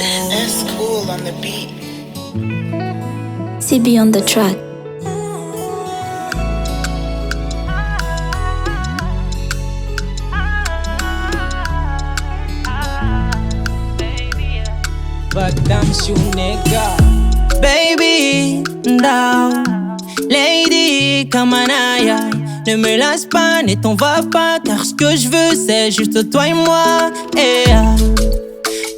That's cool on the beat. CB on the track. Baby, down, lady, comme un aïe. Ne me laisse pas, ne t'en va pas, car ce que je veux c'est juste toi et moi.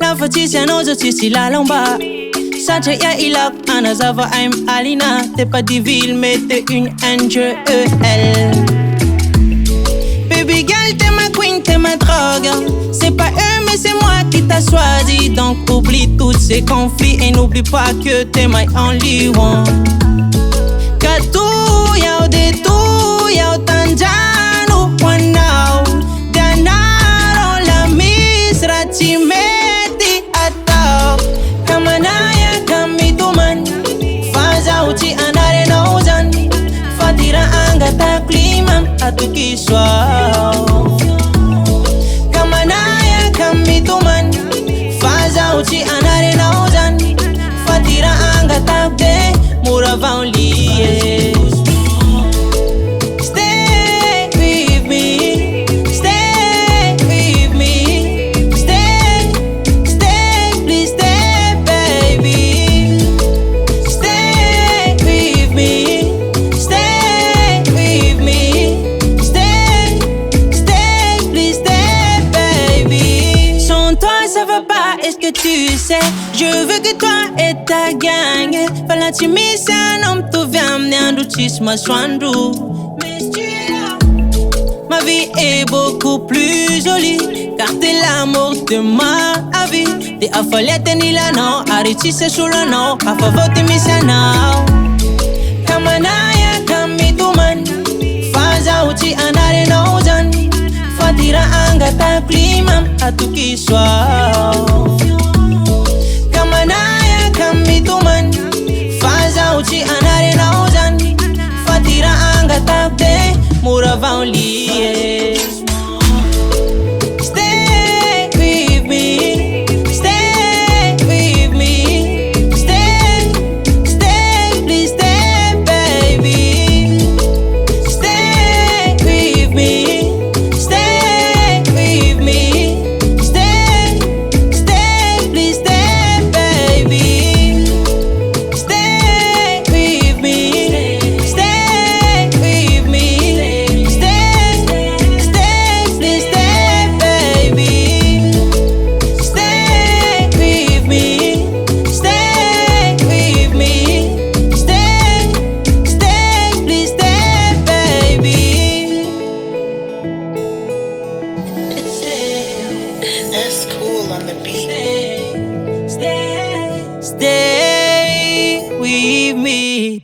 La fatisya nos sisi lalamba. Satya ya ilak, anazava I'm Alina. T'es pas des villes mais t'es une NGEL. Baby girl, t'es ma queen, t'es ma drogue. C'est pas eux mais c'est moi qui t'a choisi. Donc oublie tous ces conflits et n'oublie pas que t'es my only one. Katu yao de tu yao tanjano wanao. Danaro la misra chimeti atao. Kamanaya kamituman. Faza uchi anare nauzan. Fatira anga ta klima atukiswa. Kamanaya kamituman. Faza uchi anare nauzan. Fatira anga ta de murava liye. Stay with me. Stay with me. Stay, stay, please stay, baby. Stay with me. Stay with me. Stay, stay, please stay, baby. Sans toi ça va pas, est-ce que tu sais? Je veux que toi et ta gang Fala timisa não tu vemneando tisma swandou. Mais tu es là. Ma vie est beaucoup plus jolie car t'es l'amour de ma vie. T'es affolette ni la non, arrêtisse sur le nom, a favor de misa now. Kamanaya kamituman, faza uchi anare nauzan. Fatira anga ta klima atukiswa. Kamanaya kamituman. Faza uchi anare nauzan. Fatira anga takde murava liye. Stay with me. Stay with me. Stay, stay, please stay, baby. Stay with me. Stay with me. Stay, stay, please stay, baby. Stay with me. Stay with me. Stay, stay, please stay, baby. Stay with me. Stay with me. Stay, stay, please stay, baby. That's cool on the beat. Stay, stay with me.